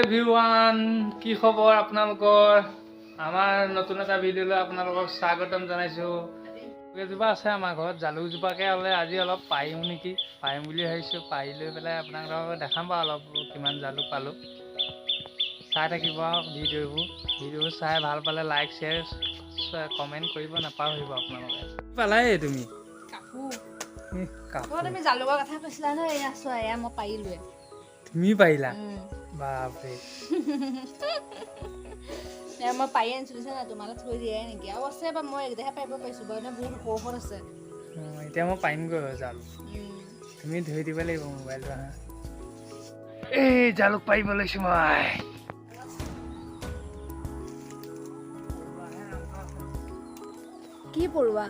Everyone কি খবৰ আপোনালোকৰ আমাৰ নতুন এটা ভিডিঅ'লৈ আপোনালোকক স্বাগতম জনাইছোঁ এজোপা আছে আমাৰ ঘৰত জালুকজোপাকে হ'লে আজি অলপ পাৰিম নেকি পাৰিম বুলি ভাবিছোঁ পাৰি লৈ পেলাই আপোনালোকক দেখাম বাৰু অলপ কিমান জালুক পালোঁ চাই থাকিব ভিডিঅ'বোৰ চাই ভাল পালে লাইক শ্বেয়াৰ কমেণ্ট কৰিব নাপাহৰিব আপোনালোকে পালাই তুমি কাপোৰ তুমি জালুকৰ কথা কৈছিলা ন এয়া চোৱা এয়া মই পাৰিলোৱে তুমি পাৰিলা বাপৰে এয়া মই পাৰি আনিছিলোঁ না তোমালৈ থৈ দিয়াই নেকি আৰু আছে বা মই একদাহে পাৰিব পাৰিছোঁ বাৰু নে বহুত সৰু আছে এতিয়া মই পাৰিমগৈ জালুক তুমি ধৰি দিব লাগিব মোবাইলটো আহা এই জালুক পাৰিব লৈছোঁ মই কি পৰুৱা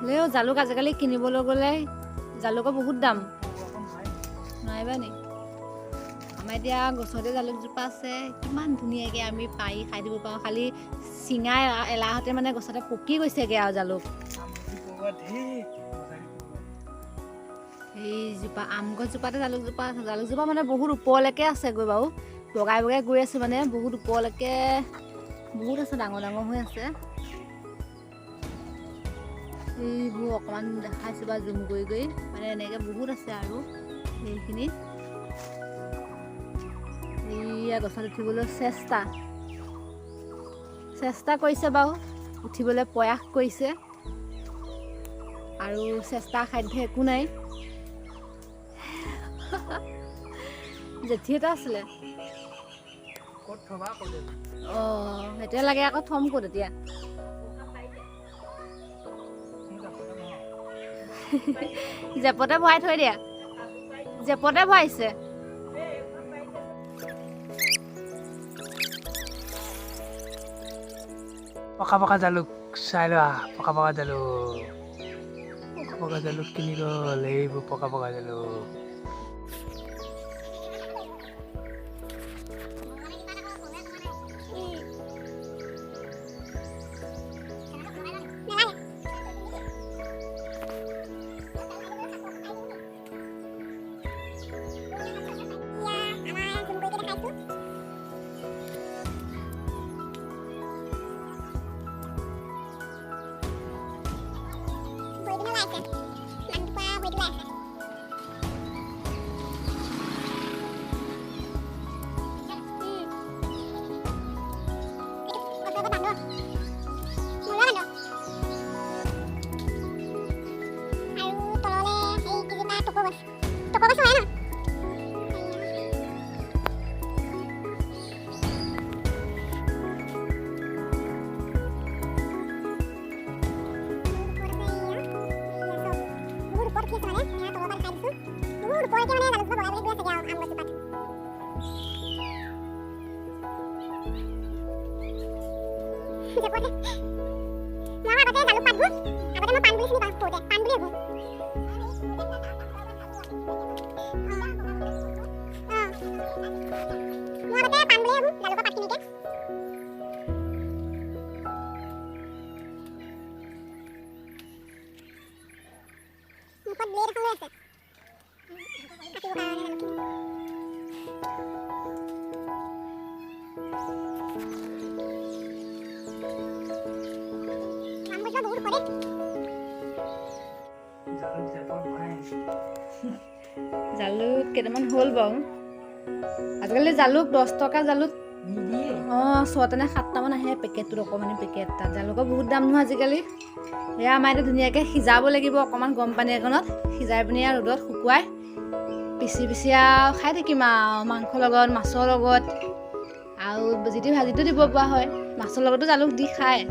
লেও জালুক আজিকালি কিনিবলৈ গ'লে জালুকৰ বহুত দাম নোৱাৰিবা নি আমাৰ এতিয়া গছতে জালুকজোপা আছে কিমান ধুনীয়াকৈ আমি পাৰি খাই দিব পাৰোঁ খালি চিঙা এলাহতে মানে গছতে পকি গৈছেগৈ আৰু জালুক এইজোপা আম গছজোপাতে জালুকজোপা আছে জালুকজোপা মানে বহুত ওপৰলৈকে আছেগৈ বাৰু বগাই বগাই গৈ আছে মানে বহুত ওপৰলৈকে বহুত আছে ডাঙৰ ডাঙৰ হৈ আছে এইবোৰ অকণমান দেখাইছোঁ বা জুম কৰি গৈ মানে এনেকৈ বহুত আছে আৰু সেইখিনি এইয়া গছত উঠিবলৈ চেষ্টা কৰিছে বাৰু উঠিবলৈ প্ৰয়াস কৰিছে আৰু চেষ্টা সাধ্য একো নাই জেঠী এটা আছিলে সেইটোৱে লাগে আকৌ থ'ম ক'ত এতিয়া জেপতে ভৰাই থৈ দিয়া জেপতে ভৰাইছে পকা পকা জালুক চাই লোৱা পকা পকা জালুক কিনি গ'ল এইবোৰ পকা পকা জালুক জালুক কেইটামান হ'ল বাৰু আজিকালি জালুক 10 টকা জালুক 6টা নে 7টামান আহে পেকেটটোত অকণমানি পেকেট তাত জালুকৰ বহুত দাম নহয় আজিকালি সেয়া আমাৰ এতিয়া ধুনীয়াকৈ সিজাব লাগিব অকণমান গৰম পানী এখনত সিজাই পিনি আৰু ৰ'দত শুকুৱাই পিচি আৰু খাই থাকিম আৰু মাংসৰ লগত মাছৰ লগত আৰু যিটো ভাজিটো দিব পৰা হয় মাছৰ লগতো জালুক দি খায়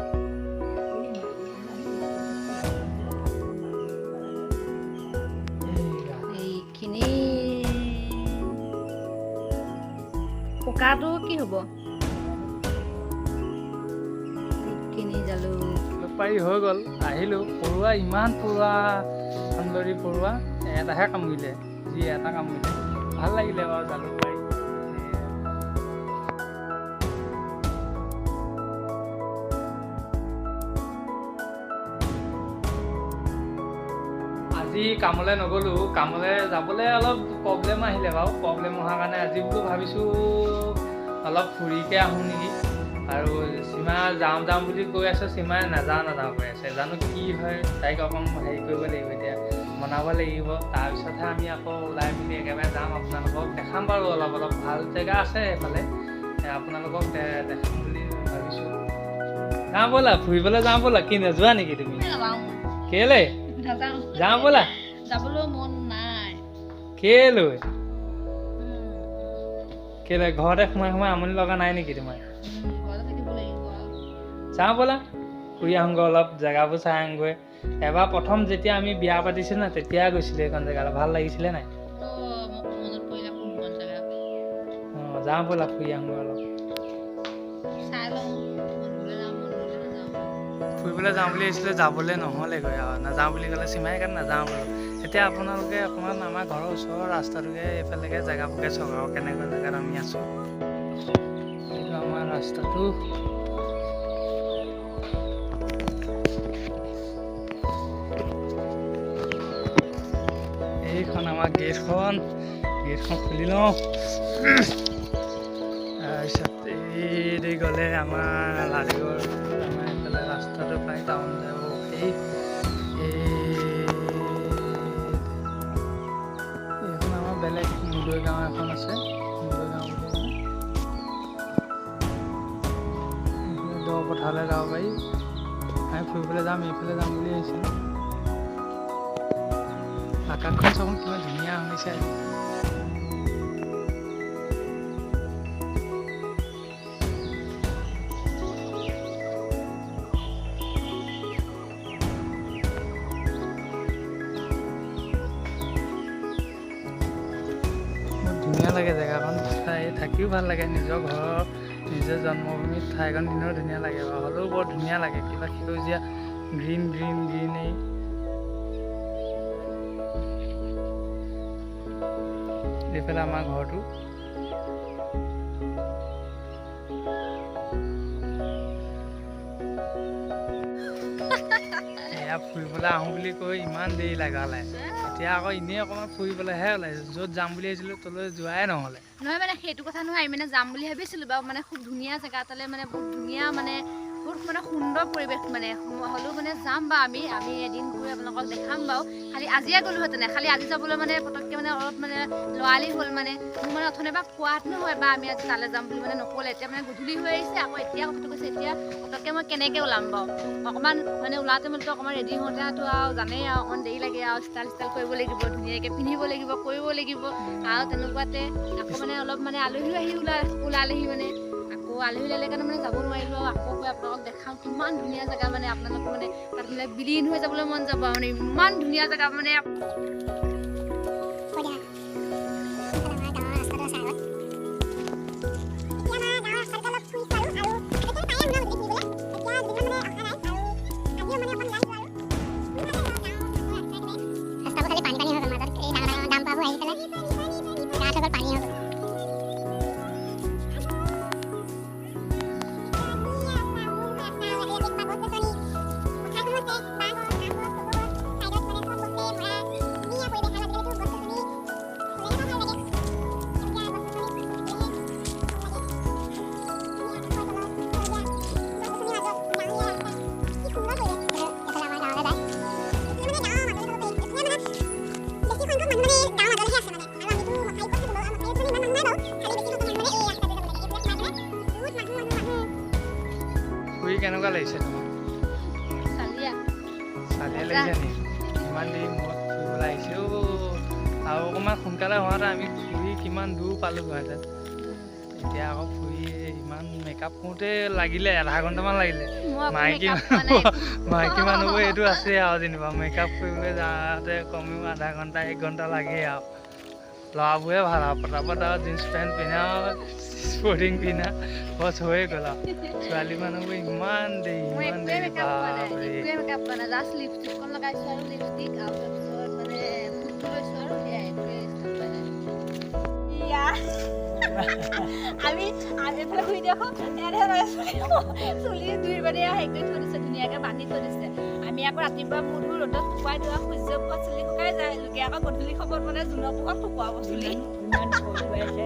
এইখিনি পকাটো কি হ'ব এইখিনি জালুক পাৰি হৈ গ'ল আহিলোঁ পৰুৱা ইমান পৰুৱা সুন্দৰী পৰুৱা এটাহে কামুৰিলে যি এটা কামুৰিলে ভাল লাগিলে বাৰু জালুক পাৰি আজি কামলৈ নগ'লোঁ, কামলৈ যাবলৈ অলপ প্ৰব্লেম আহিলে বাৰু। প্ৰব্লেম অহাৰ কাৰণে আজি বোলো ভাবিছোঁ অলপ ফুৰিকৈ আহোঁ নেকি। আৰু সীমা যাওঁ বুলি কৈ আছে, সীমাই নাযাওঁ কৈ আছে। জানো কি হয়, তাইক অকণ হেৰি কৰিব লাগিব, এতিয়া মনাব লাগিব। তাৰপিছতহে আমি আকৌ ওলাই মেলি একেবাৰে যাম। আপোনালোকক দেখাম বাৰু অলপ ভাল জেগা আছে এইফালে, আপোনালোকক দেখাম বুলি ভাবিছোঁ। যাওঁ ব'লা, ফুৰিবলৈ যাওঁ ব'লা। কি নোযোৱা নেকি তুমি? কেলৈ যাওঁ ব'লা? যাবলৈ মন নাই। কেলৈ ঘৰতে সোমাই আমনি লগা নাই নেকি তোমাৰ? যাওঁ ব'লা, ফুৰি আহোঁগৈ, অলপ জেগাবোৰ চাই আহোঁগৈ। এবাৰ প্ৰথম যেতিয়া আমি বিয়া পাতিছিলোঁ না, তেতিয়া গৈছিলোঁ এইখন জেগালৈ। ভাল লাগিছিলে নাই? যাওঁ ব'লা, ফুৰি আহোঁগৈ অলপ। ফুৰিবলৈ যাওঁ বুলি আহিছিলে, যাবলৈ নহ'লেগৈ আৰু। নাযাওঁ বুলি ক'লে সীমাই, কাৰণে নাযাওঁ বাৰু। এতিয়া আপোনালোকে অকণমান আমাৰ ঘৰৰ ওচৰৰ ৰাস্তাটোকে এইফালেকে জেগাবোৰকে চাওক আৰু কেনেকুৱা জেগাত আমি আছোঁ। এইটো আমাৰ ৰাস্তাটো। এইখন আমাৰ গেটখন খুলি লওঁ। তাৰপিছত এই গ'লে আমাৰ লালিগড়, আমাৰ এইফালে ৰাস্তাটো পাই টাউন যাব। এইখন আমাৰ বেলেগ মুদৈ গাঁও এখন আছে, মুদৈ গাঁও বুলি দ পথাৰলৈ যাব পাৰি। আমি ফুৰিবলৈ যাম, এইফালে যাম বুলি আহিছিলোঁ। আকাশখন চাওঁ কিমান ধুনীয়া হৈছে। ধুনীয়া লাগে জেগাখন, থাকিও ভাল লাগে। নিজৰ ঘৰৰ, নিজৰ জন্মভূমিত ঠাইখন দিনেও ধুনীয়া লাগে বাৰু। হ'লেও বৰ ধুনীয়া লাগে, কিবা সেউজীয়া গ্ৰীণ। এইফালে আমাৰ ঘৰটো। এয়া ফুৰিবলৈ আহোঁ বুলি কৈ ইমান দেৰি লগালে। এতিয়া আকৌ এনেই অকণমান ফুৰিবলৈহে ওলাইছোঁ। য'ত যাম বুলি ভাবিছিলোঁ তলৈ যোৱাই নহ'লে। নহয় মানে সেইটো কথা নহয়, আমি মানে যাম বুলি ভাবিছিলোঁ বাৰু। মানে খুব ধুনীয়া জেগা এটালৈ, মানে বহুত ধুনীয়া, মানে বহুত সুন্দৰ পৰিৱেশ। মানে হ'লেও মানে যাম বাৰু আমি এদিন গৈ আপোনালোকক দেখাম বাৰু। খালি আজিয়ে গ'লোহেঁতেনে, খালি আজি যাবলৈ মানে পটককৈ মানে অলপ মানে লৰালি হ'ল। মানে মোৰ মানে অথনি এবাৰ কোৱাত নহয় বা আমি আজি তালৈ যাম বুলি মানে নক'লে। এতিয়া মানে গধূলি হৈ আহিছে, আকৌ এতিয়া কথাটো কৈছে। এতিয়া পটককৈ মই কেনেকৈ ওলাম বাৰু? অকণমান মানে ওলাওঁতে মেলোতে অকণমান ৰেডি হওঁতেতো আৰু জানেই আৰু অকণমান দেৰি লাগে আৰু। ষ্টাইল কৰিব লাগিব, ধুনীয়াকৈ পিন্ধিব লাগিব, কৰিব লাগিব আৰু তেনেকুৱাতে আকৌ মানে অলপ মানে আলহীও আহি ওলালেহি। মানে আকৌ আলহী ওলালে কাৰণে মানে যাব নোৱাৰিলোঁ আৰু। আকৌ গৈ আপোনালোকক দেখাওঁ কিমান ধুনীয়া জেগা। মানে আপোনালোকে মানে তাত মানে বিলীন হৈ যাবলৈ মন যাব আৰু। মানে ইমান ধুনীয়া জেগা মানে। কেনেকুৱা লাগিছে তোমাক? চালিয়া লাগিছে নি? ইমান দেৰি মূৰত ফুৰিবলৈ আহিছোঁ আৰু অকণমান সোনকালে হোৱাতে আমি ফুৰি কিমান দূৰ পালোঁগৈহেঁতেন। এতিয়া আকৌ ফুৰি ইমান মেকআপ কৰোঁতে লাগিলে আধা ঘণ্টামান লাগিলে। মাইকী মানুহবোৰ এইটো আছে আৰু যেনিবা মেকআপ কৰিবলৈ যাওঁতে কমেও আধা ঘণ্টা 1 ঘণ্টা লাগেই আৰু। ল'ৰাবোৰে ভাল আৰু পটাপট আৰু জিন্স পেণ্ট পিন্ধা আৰু স্পৰ্টিং পিন্ধা বছ হৈয়ে গ'ল আৰু। ছোৱালী মানুহবোৰ ইমান দেৰি আমি এফালে শুই দেখো চুলি দুই মানে হেৰি কৰি থৈ দিছে ধুনীয়াকৈ বান্ধি থৈ দিছে আমি আকৌ ৰাতিপুৱা মূৰ ধুই ৰ'দত শুকুৱাই দিওঁ সূৰ্য পোহৰত চুলি শুকাই যায় লোকে আকৌ গধূলি সময়ত মানে জোনৰ পোহৰত শুকুৱাব চুলি ইমান সৰু হৈ আছে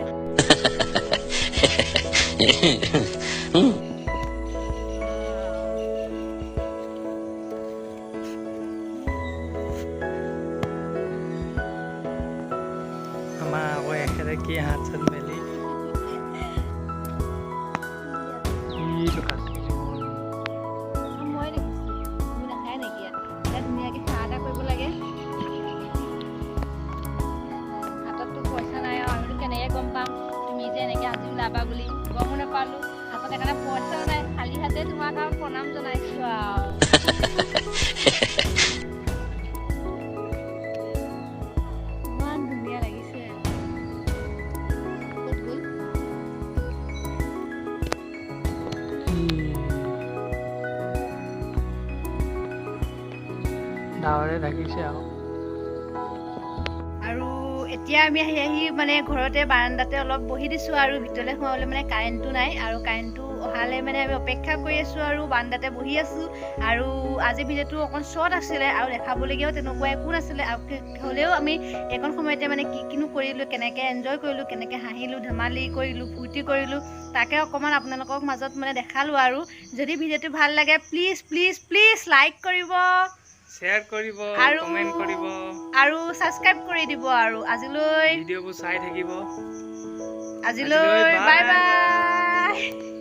আমাৰ আকৌ এখেতে কি হাত চাত মেলি ইটো কাটিছো মই দেখিছোঁ তুমি নাখায় নেকি এতিয়া ধুনীয়াকৈ চাহ এটা কৰিব লাগে হাতততো পইচা নাই আৰু আমিতো কেনেকৈ গম পাম তুমি যে এনেকৈ আজি ওলাবা বুলি গমো নাপালোঁ হাতত সেইকাৰণে পইচাও নাই খালী হাতে তোমাক আৰু প্ৰণাম জনাইছোঁ আৰু ইমান ধুনীয়া লাগিছে ক'ত গ'ল ডাৱৰে ঢাকিছে আৰু এতিয়া আমি আহি মানে ঘৰতে বাৰাণ্ডাতে অলপ বহি দিছোঁ আৰু ভিতৰলৈ সোমাবলৈ মানে কাৰেণ্টটো নাই আৰু কাৰেণ্টটো অহালৈ মানে আমি অপেক্ষা কৰি আছোঁ আৰু বাৰাণ্ডাতে বহি আছোঁ আৰু আজি ভিডিঅ'টো অকণ শ্বৰ্ট আছিলে আৰু দেখাবলগীয়াও তেনেকুৱা একো নাছিলে আৰু হ'লেও আমি এইকণ সময়তে মানে কিনো কৰিলোঁ কেনেকৈ এনজয় কৰিলোঁ কেনেকৈ হাঁহিলোঁ ধেমালি কৰিলোঁ ফূৰ্তি কৰিলোঁ তাকে অকণমান আপোনালোকক মাজত মানে দেখালোঁ আৰু যদি ভিডিঅ'টো ভাল লাগে প্লিজ প্লিজ প্লিজ লাইক কৰিব শ্বেয়াৰ কৰিব আৰু কমেণ্ট কৰিব আৰু ছাবস্ক্ৰাইব কৰি দিব আৰু আজিলৈ ভিডিঅ'বোৰ চাই থাকিব আজিলৈ বাই বাই